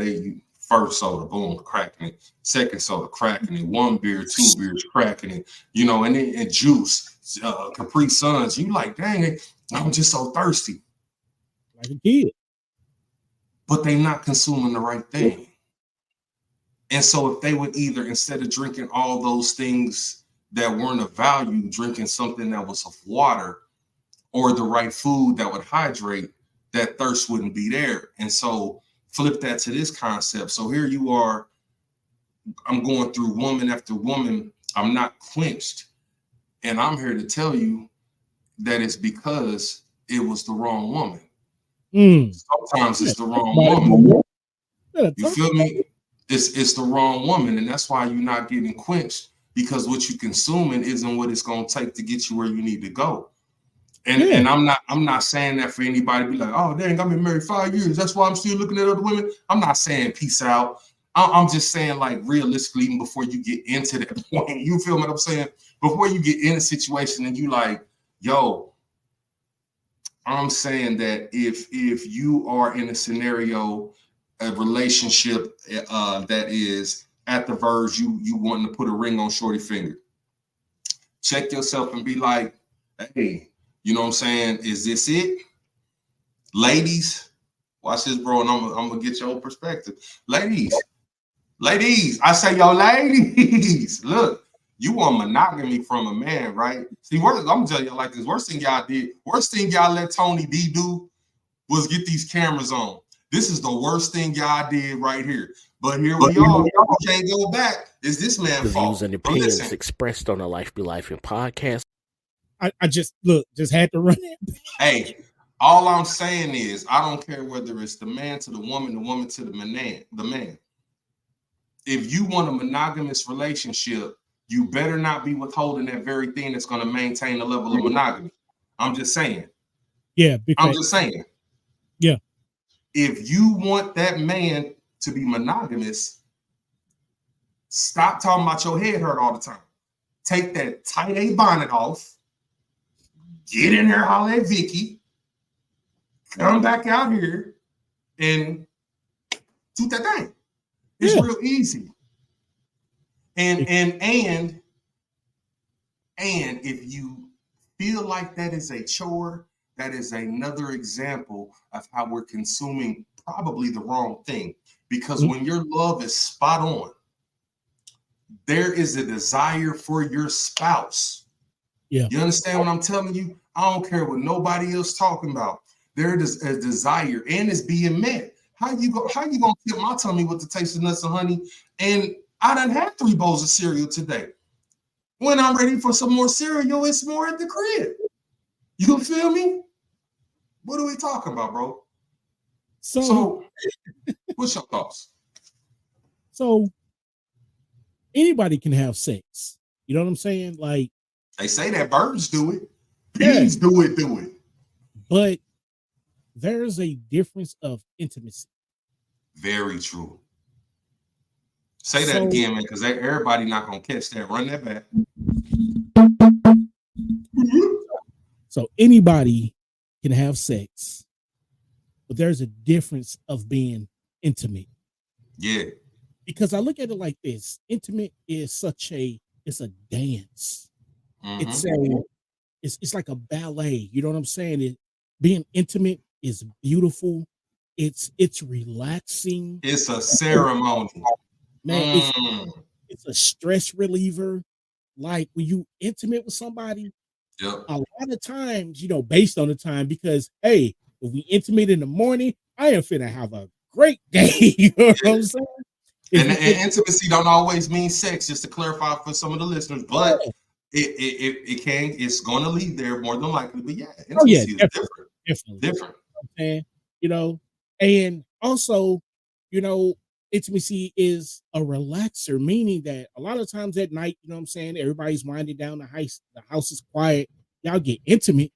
[SPEAKER 3] first soda, boom, cracking it. Second soda, cracking it. One beer, two beers, cracking it. And then juice, Capri Suns. You like, dang it, I'm just so thirsty.
[SPEAKER 2] Like a kid.
[SPEAKER 3] But they not consuming the right thing. And so if they would either, instead of drinking all those things that weren't of value, drinking something that was of water or the right food that would hydrate, that thirst wouldn't be there. And so flip that to this concept. So here you are, I'm going through woman after woman. I'm not quenched. And I'm here to tell you that it's because it was the wrong woman. Sometimes it's the wrong woman. You feel me? It's the wrong woman. And that's why you're not getting quenched, because what you're consuming isn't what it's going to take to get you where you need to go. And I'm not saying that for anybody to be like, oh dang, I've been married 5 years, that's why I'm still looking at other women. I'm not saying peace out. I'm just saying, like, realistically, even before you get into that point, you feel what I'm saying? Before you get in a situation and you like, yo, I'm saying that if you are in a scenario, a relationship that is at the verge, you wanting to put a ring on shorty finger, check yourself and be like, hey, you know what I'm saying? Is this it? Ladies, watch this, bro, and I'm gonna get your perspective. Ladies, I say, yo, ladies, look, you want monogamy from a man, right? See, I'm gonna tell you like this. Worst thing y'all let Tony D do was get these cameras on. This is the worst thing y'all did right here. But here we are. We can't go back. Is this man's fault?
[SPEAKER 4] The views and opinions expressed on the Life Be Life and podcast.
[SPEAKER 2] I just had to run it.
[SPEAKER 3] Hey, all I'm saying is, I don't care whether it's the man to the woman to the man. If you want a monogamous relationship, you better not be withholding that very thing that's going to maintain the level of monogamy. I'm just saying.
[SPEAKER 2] Yeah.
[SPEAKER 3] I'm just saying. if you want that man to be monogamous, stop talking about your head hurt all the time. Take that tight A bonnet off. Get in there, holler at Vicky. Come back out here and do that thing. It's real easy. And if you feel like that is a chore, that is another example of how we're consuming probably the wrong thing. Because when your love is spot on, there is a desire for your spouse.
[SPEAKER 2] Yeah.
[SPEAKER 3] You understand what I'm telling you? I don't care what nobody else talking about. There is a desire and it's being met. How you gonna fill my tummy with the taste of nuts and honey? And I done had 3 bowls of cereal today. When I'm ready for some more cereal, it's more at the crib. You feel me? What are we talking about, bro? So what's your thoughts?
[SPEAKER 2] So anybody can have sex. You know what I'm saying? Like
[SPEAKER 3] they say that birds do it. Bees do it.
[SPEAKER 2] But there's a difference of intimacy.
[SPEAKER 3] Very true. Say that again, man, because everybody not gonna catch that. Run that back.
[SPEAKER 2] So anybody can have sex, but there's a difference of being intimate.
[SPEAKER 3] Yeah.
[SPEAKER 2] Because I look at it like this: intimate is it's a dance.
[SPEAKER 3] Mm-hmm.
[SPEAKER 2] It's like a ballet. You know what I'm saying? Being intimate is beautiful. It's relaxing.
[SPEAKER 3] It's a ceremony.
[SPEAKER 2] Man, it's a stress reliever. Like when you intimate with somebody, a lot of times, based on the time, because hey, if we intimate in the morning, I am finna have a great day. You know what I'm saying?
[SPEAKER 3] And intimacy don't always mean sex, just to clarify for some of the listeners, but it's going to lead there more than likely. But intimacy is different.
[SPEAKER 2] And and also, intimacy is a relaxer, meaning that a lot of times at night, you know what I'm saying, everybody's winding down, the house is quiet, y'all get intimate.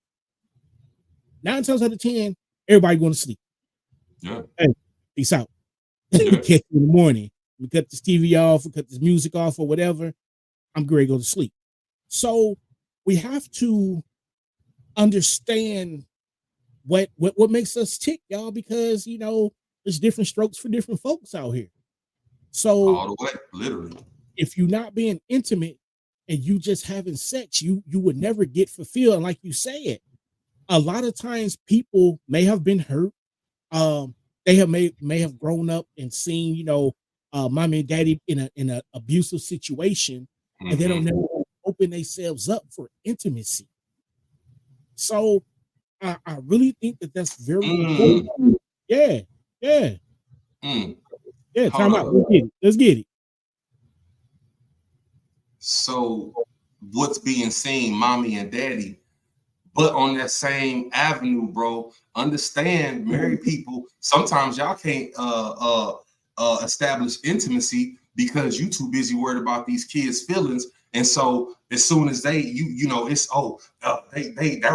[SPEAKER 2] 9 times out of 10, everybody going to sleep.
[SPEAKER 3] Yeah.
[SPEAKER 2] Hey, peace out. Catch you in the morning. We cut this TV off, we cut this music off or whatever. I'm ready to go to sleep. So we have to understand what makes us tick, y'all, because there's different strokes for different folks out here. So
[SPEAKER 3] all the way, literally.
[SPEAKER 2] If you're not being intimate and you just having sex, you would never get fulfilled. And like you said, a lot of times people may have been hurt. They may have grown up and seen, mommy and daddy in an abusive situation, and they don't never open themselves up for intimacy. So I really think that's very important. Yeah. Time out. Let's get it.
[SPEAKER 3] So what's being seen, mommy and daddy, but on that same avenue, bro, understand married people, sometimes y'all can't establish intimacy because you too busy worried about these kids' feelings. And so as soon as they're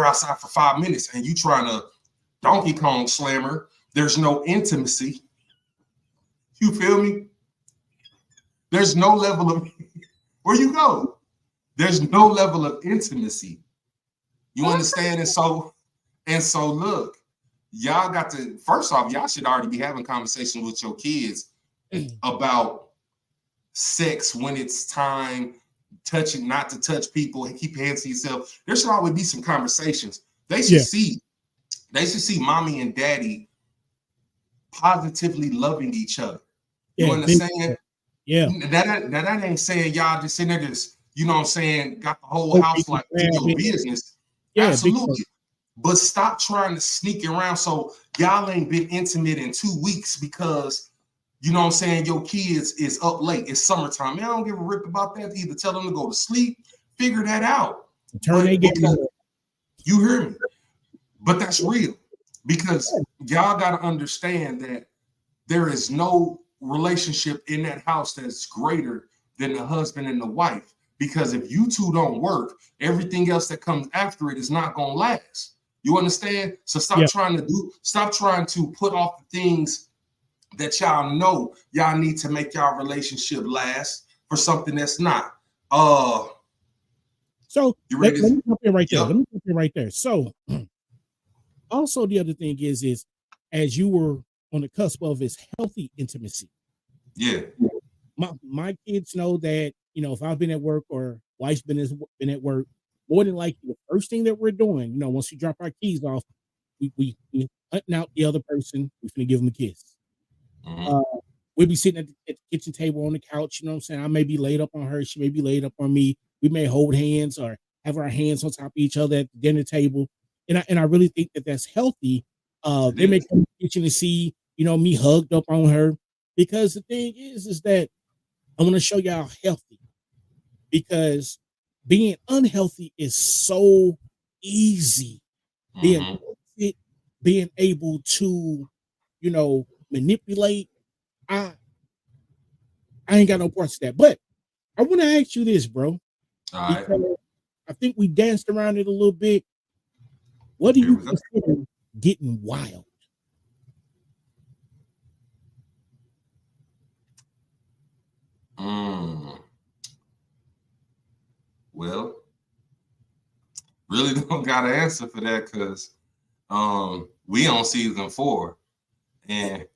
[SPEAKER 3] outside for 5 minutes and you trying to Donkey Kong slammer, there's no intimacy. You feel me? There's no level of where you go. There's no level of intimacy. You understand? And so look, y'all got to, first off, y'all should already be having conversations with your kids about sex when it's time, touching, not to touch people, and keep your hands to yourself. There should always be some conversations. They should see mommy and daddy positively loving each other. You understand?
[SPEAKER 2] Yeah.
[SPEAKER 3] That ain't saying y'all just sitting there just, you know what I'm saying, got the whole house like your business. Yeah, absolutely. But stop trying to sneak around. So y'all ain't been intimate in 2 weeks because, you know what I'm saying, your kids is up late. It's summertime. Man, I don't give a rip about that. Either tell them to go to sleep, figure that out. You hear me? But that's real because y'all got to understand that there is no relationship in that house that's greater than the husband and the wife. Because if you two don't work, everything else that comes after it is not going to last. You understand? So stop trying to put off the things that y'all know y'all need to make y'all relationship last for something that's not.
[SPEAKER 2] So let me jump in right there. Let me jump in right there. So also the other thing is as you were on the cusp of is healthy intimacy.
[SPEAKER 3] Yeah.
[SPEAKER 2] My kids know that, you know, if I've been at work or wife's been at work, more than likely the first thing that we're doing, you know, once we drop our keys off, we hunting out the other person, we're gonna give them a kiss. We'll be sitting at the kitchen table on the couch, you know what I'm saying? I may be laid up on her, she may be laid up on me. We may hold hands or have our hands on top of each other at the dinner table. And I really think that that's healthy. They may come to the kitchen and see, you know, me hugged up on her. Because the thing is that I want to show y'all healthy. Because being unhealthy is so easy. Being able to, you know, manipulate. I ain't got no parts of that. But I want to ask you this, bro.
[SPEAKER 3] All right.
[SPEAKER 2] I think we danced around it a little bit. What do you consider getting wild?
[SPEAKER 3] Well, really don't got an answer for that because we on season 4 and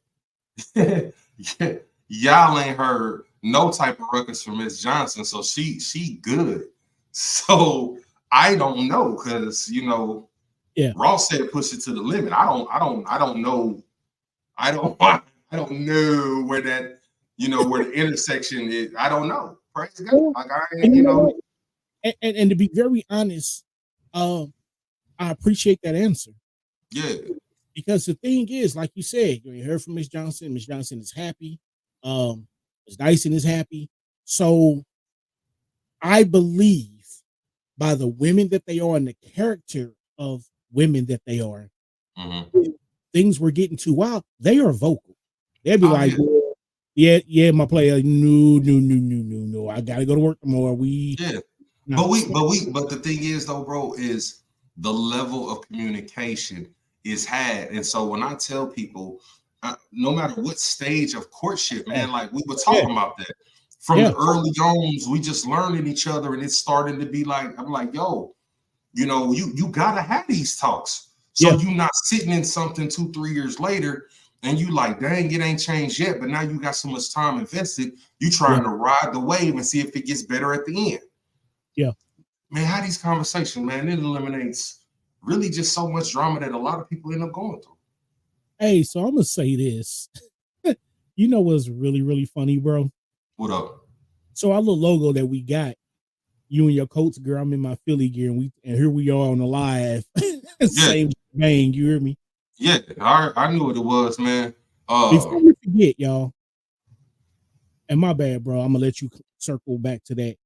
[SPEAKER 3] y'all ain't heard no type of ruckus from Miss Johnson, so she good. So I don't know because you know, Ross said push it to the limit. I don't know. I don't know where that, you know, where the intersection is. I don't know. Praise God. Like you know.
[SPEAKER 2] And to be very honest, I appreciate that answer.
[SPEAKER 3] Yeah.
[SPEAKER 2] Because the thing is, like you said, you heard from Miss Johnson. Miss Johnson is happy. Miss Dyson is happy. So I believe by the women that they are and the character of women that they are, things were getting too wild. They are vocal. They'll be like, yeah, my player, no. I gotta go to work tomorrow.
[SPEAKER 3] But the thing is though, bro, is the level of communication is had. And so when I tell people, no matter what stage of courtship, man, like we were talking about that from the early on, we just learning each other and it's starting to be like, I'm like, yo, you know, you gotta have these talks. So you're not sitting in something 2-3 years later and you like, dang, it ain't changed yet. But now you got so much time invested, you trying to ride the wave and see if it gets better at the end.
[SPEAKER 2] Yeah.
[SPEAKER 3] Man, have these conversations, man. It eliminates really just so much drama that a lot of people end up going through.
[SPEAKER 2] Hey, so I'm gonna say this. You know what's really, really funny, bro?
[SPEAKER 3] What up?
[SPEAKER 2] So our little logo that we got, you and your Colts girl, I'm in my Philly gear, and here we are on the live. Same bang, you hear me?
[SPEAKER 3] Yeah, I knew what it was, man.
[SPEAKER 2] Before we forget, y'all, and my bad, bro, I'm gonna let you circle back to that.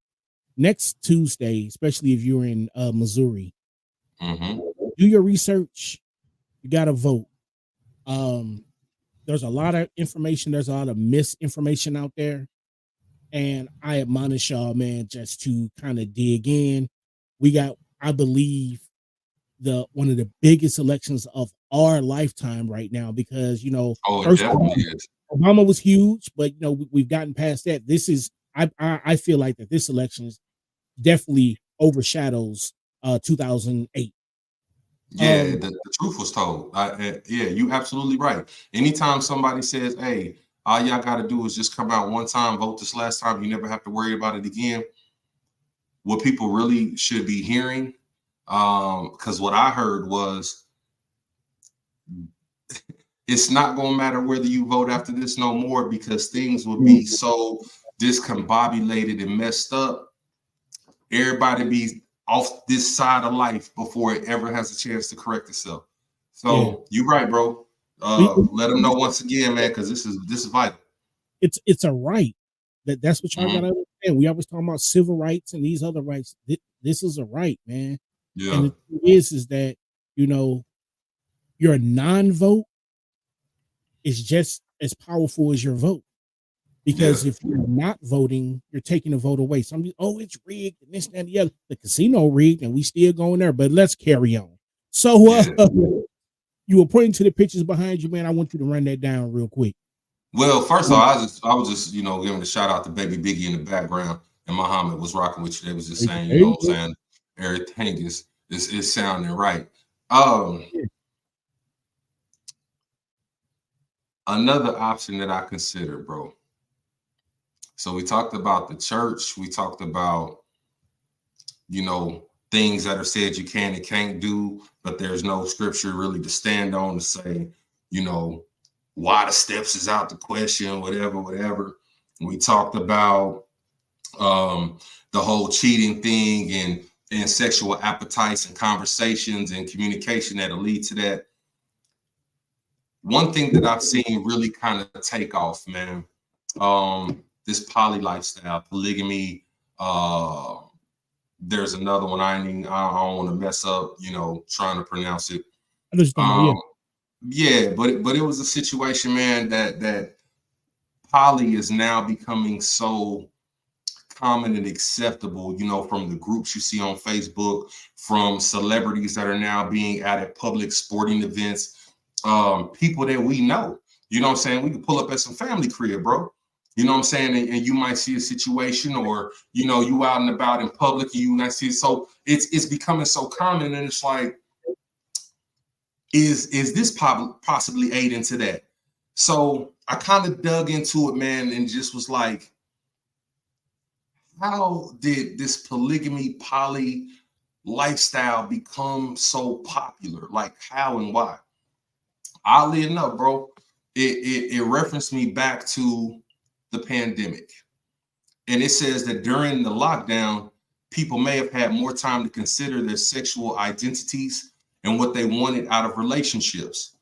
[SPEAKER 2] Next Tuesday, especially if you're in Missouri, do your research. You gotta vote. There's a lot of information, there's a lot of misinformation out there. And I admonish y'all, man, just to kind of dig in. We got, I believe, one of the biggest elections of our lifetime right now, because you know, first Obama was huge, but you know, we've gotten past that. This is, I feel like that this election is definitely overshadows 2008.
[SPEAKER 3] Yeah, the truth was told. Yeah, you absolutely right. Anytime somebody says, hey, all y'all got to do is just come out one time, vote this last time, you never have to worry about it again. What people really should be hearing, because what I heard was, it's not going to matter whether you vote after this no more, because things will be so discombobulated and messed up. Everybody be off this side of life before it ever has a chance to correct itself. So you're right, bro. Let them know once again, man, because this is vital.
[SPEAKER 2] It's a right. That's what y'all gotta understand. We always talking about civil rights and these other rights. This is a right, man.
[SPEAKER 3] Yeah.
[SPEAKER 2] And the thing is that, you know, your non-vote is just as powerful as your vote. Because if you're not voting, you're taking a vote away. Some people, it's rigged and this and the other. The casino rigged and we still going there, but let's carry on. So you were pointing to the pictures behind you, man. I want you to run that down real quick.
[SPEAKER 3] Well, first of all, I was just, giving a shout out to Baby Biggie in the background, and Muhammad was rocking with you. They was just saying, you know what I'm saying, everything is sounding right. Another option that I consider, bro. So we talked about the church. We talked about, things that are said you can and can't do, but there's no scripture really to stand on to say, why the steps is out the question, whatever. We talked about the whole cheating thing and sexual appetites and conversations and communication that'll lead to that. One thing that I've seen really kind of take off, man, this poly lifestyle, polygamy. There's another one I don't want to mess up, trying to pronounce it. Yeah, but it was a situation, man, that poly is now becoming so common and acceptable, from the groups you see on Facebook, from celebrities that are now being at public sporting events, people that we know, you know what I'm saying? We can pull up at some family crib, bro. You know what I'm saying? And you might see a situation, or, you out and about in public and you might see it. So it's becoming so common, and it's like, is this possibly aid into that? So I kind of dug into it, man, and just was like, how did this polygamy, poly lifestyle become so popular? Like, how and why? Oddly enough, bro, it referenced me back to the pandemic. And it says that during the lockdown, people may have had more time to consider their sexual identities and what they wanted out of relationships.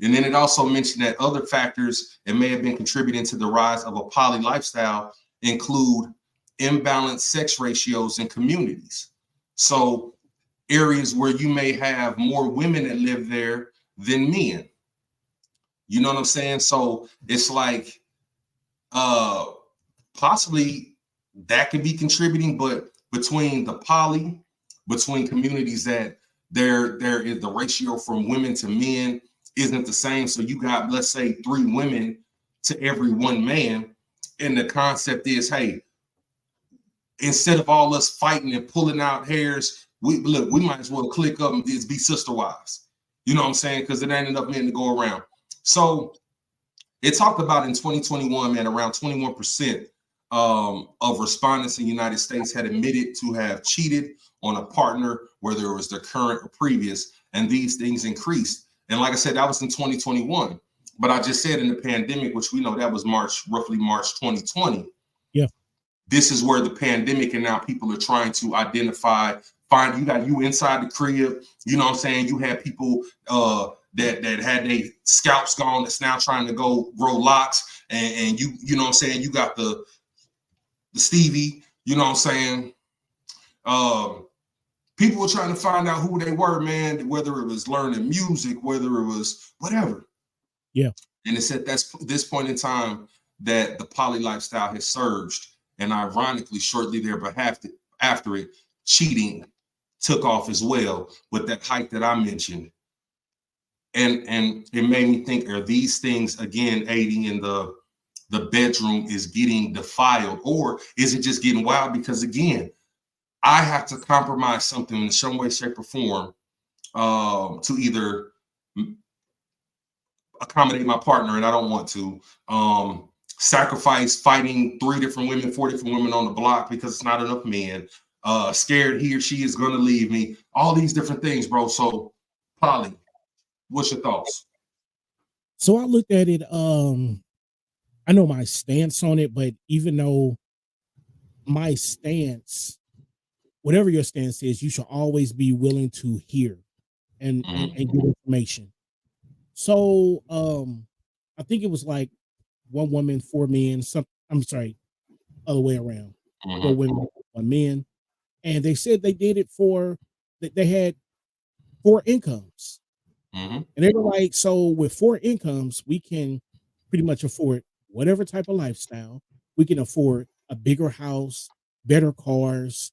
[SPEAKER 3] And then it also mentioned that other factors that may have been contributing to the rise of a poly lifestyle include imbalanced sex ratios in communities. So areas where you may have more women that live there than men. You know what I'm saying? So it's like, possibly that could be contributing, but between the poly, between communities that there is the ratio from women to men isn't the same. So you got, let's say, 3 women to every 1 man. And the concept is, hey, instead of all us fighting and pulling out hairs, we might as well click up and be sister wives. You know what I'm saying? Because it ain't enough men to go around. So it talked about in 2021, man, around 21% of respondents in the United States had admitted to have cheated on a partner, whether it was their current or previous, and these things increased. And like I said, that was in 2021. But I just said in the pandemic, which we know that was roughly March 2020.
[SPEAKER 2] Yeah.
[SPEAKER 3] This is where the pandemic, and now people are trying to identify, find, you got you inside the crib, you know what I'm saying? You had people that had their scalps gone that's now trying to go grow locks, and you know what I'm saying? You got the Stevie, you know what I'm saying? People were trying to find out who they were, man, whether it was learning music, whether it was whatever.
[SPEAKER 2] Yeah.
[SPEAKER 3] And it's at this point in time that the poly lifestyle has surged. And ironically, shortly after it, cheating took off as well with that hike that I mentioned. And it made me think, are these things, again, aiding in the bedroom is getting defiled, or is it just getting wild? Because again, I have to compromise something in some way, shape, or form to either accommodate my partner, and I don't want to sacrifice fighting 3 different women, 4 different women on the block because it's not enough men, scared he or she is going to leave me, all these different things, bro. So poly, what's your thoughts?
[SPEAKER 2] So I looked at it, I know my stance on it, but even though my stance, whatever your stance is, you should always be willing to hear and get information. So I think it was like 1 woman, 4 men, other way around. 4 women, 1 man. And they said they did it they had 4 incomes. And they were like, so with 4 incomes, we can pretty much afford whatever type of lifestyle. We can afford a bigger house, better cars,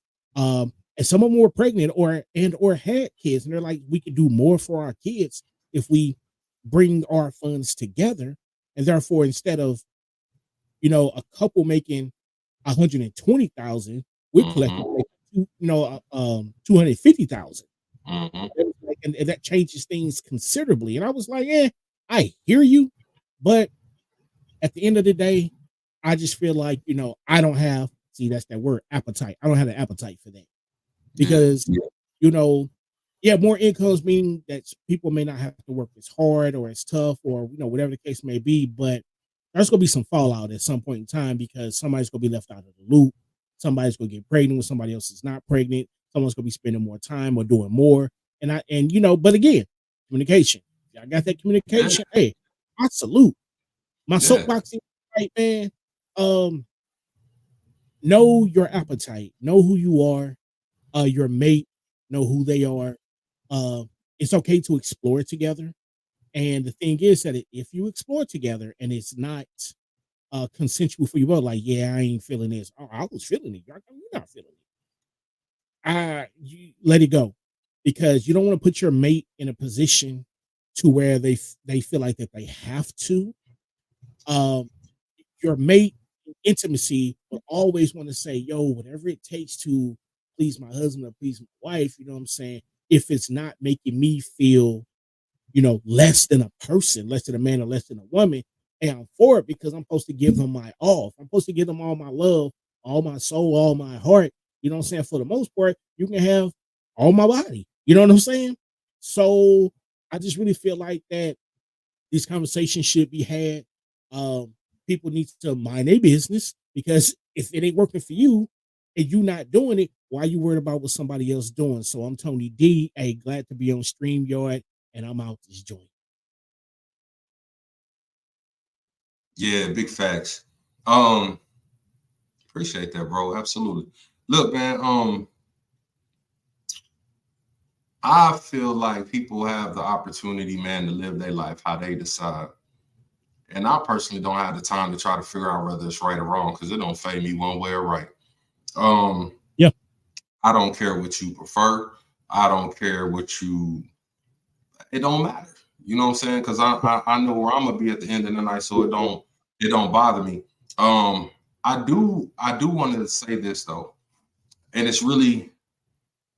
[SPEAKER 2] and some of them were pregnant or had kids, and they're like, we could do more for our kids if we bring our funds together. And therefore, instead of, a couple making 120,000, we're collecting, 250,000. And that changes things considerably. And I was like, I hear you, but at the end of the day, I just feel like, I don't have, that's that word, appetite. I don't have the appetite for that because, more incomes meaning that people may not have to work as hard or as tough or, whatever the case may be, but there's going to be some fallout at some point in time because somebody's going to be left out of the loop. Somebody's going to get pregnant when somebody else is not pregnant. Someone's going to be spending more time or doing more. But again, communication. I got that communication. Hey, I salute my soapbox, right, man. Know your appetite, know who you are, your mate, know who they are. It's okay to explore together. And the thing is that if you explore together and it's not consensual for you both, like, I ain't feeling this. Oh, I was feeling it. You're not feeling it. You let it go because you don't want to put your mate in a position to where they feel like that they have to. Your mate intimacy will always want to say, yo, whatever it takes to please my husband or please my wife, you know what I'm saying? If it's not making me feel, less than a person, less than a man or less than a woman, and I'm for it because I'm supposed to give them my all. I'm supposed to give them all my love, all my soul, all my heart. You know what I'm saying? For the most part, you can have all my body. You know what I'm saying? So I just really feel like that these conversations should be had. People need to mind their business because if it ain't working for you and you not doing it, why are you worried about what somebody else doing? So I'm Tony D. Hey, glad to be on StreamYard, and I'm out this joint.
[SPEAKER 3] Yeah, big facts. Appreciate that, bro. Absolutely. Look, man, I feel like people have the opportunity, man, to live their life how they decide. And I personally don't have the time to try to figure out whether it's right or wrong because it don't fade me one way or right. I don't care what you prefer. I don't care it don't matter. You know what I'm saying? Because I know where I'm gonna be at the end of the night, so it don't bother me. I do want to say this though, and it's really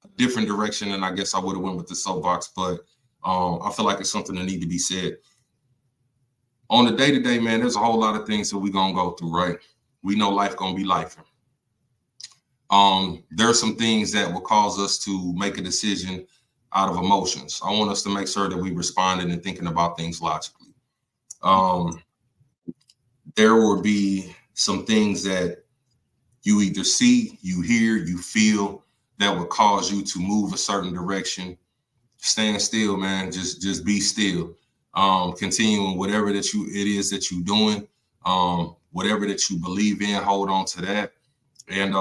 [SPEAKER 3] a different direction than I guess I would have went with the soapbox, but I feel like it's something that need to be said. On the day-to-day, man, there's a whole lot of things that we're gonna go through, right? We know life gonna be life. There are some things that will cause us to make a decision out of emotions. I want us to make sure that we responding and thinking about things logically. There will be some things that you either see, you hear, you feel that will cause you to move a certain direction. Stand still, man. Just be still. Continuing whatever it is that you're doing, whatever that you believe in, hold on to that. And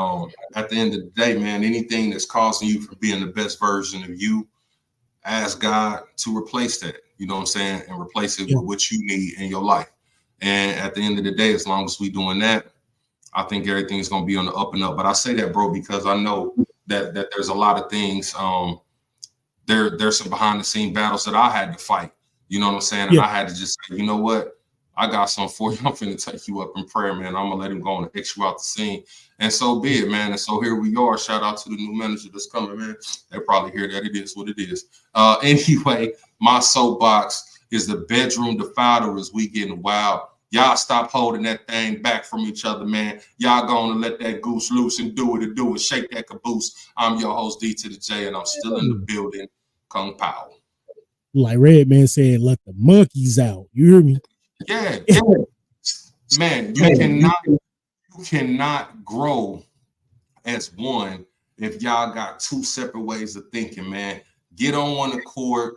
[SPEAKER 3] at the end of the day, man, anything that's causing you from being the best version of you, ask God to replace that, you know what I'm saying, and replace it with what you need in your life. And at the end of the day, as long as we're doing that, I think everything's gonna be on the up and up. But I say that, bro, because I know that there's a lot of things. There's some behind the scene battles that I had to fight. You know what I'm saying? And I had to just say, you know what? I got something for you. I'm finna take you up in prayer, man. I'm gonna let him go and X you out the scene. And so be it, man. And so here we are. Shout out to the new manager that's coming, man. They probably hear that it is what it is. Anyway, my soapbox is the bedroom Defiled as we getting wild. Y'all stop holding that thing back from each other, man. Y'all gonna let that goose loose and do it. Shake that caboose. I'm your host, D to the J, and I'm still in the building. Kung Pao.
[SPEAKER 2] Like Redman said, let the monkeys out. You hear me?
[SPEAKER 3] Yeah. Man, you cannot grow as one if y'all got two separate ways of thinking, man. Get on one accord.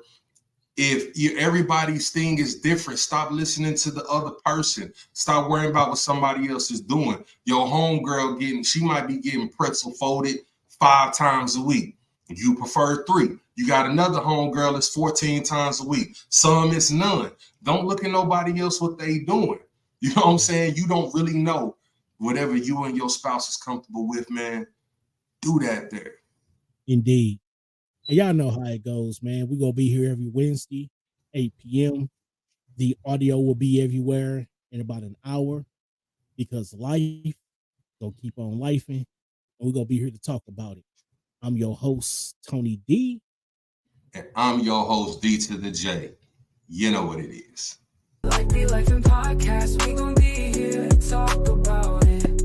[SPEAKER 3] If everybody's thing is different, stop listening to the other person. Stop worrying about what somebody else is doing. Your homegirl she might be getting pretzel folded 5 times a week. You prefer 3. You got another homegirl that's 14 times a week. Some it's none. Don't look at nobody else what they doing. You know what I'm saying? You don't really know whatever you and your spouse is comfortable with, man. Do that there.
[SPEAKER 2] Indeed. And y'all know how it goes, man. We're going to be here every Wednesday, 8 p.m. The audio will be everywhere in about an hour because life going to keep on lifing. And we're going to be here to talk about it. I'm your host, Tony D.
[SPEAKER 3] And I'm your host, D to the J. You know what it is.
[SPEAKER 1] Like the Life and Podcast, we gon' be here to talk about it.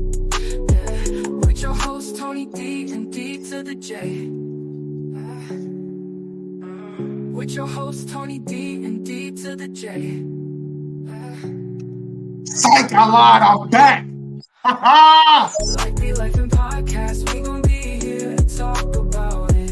[SPEAKER 1] Yeah. With your host, Tony D and D to the J. With your host, Tony D and D to the J.
[SPEAKER 3] Psych, I lied, I'm back.
[SPEAKER 1] Like the Life and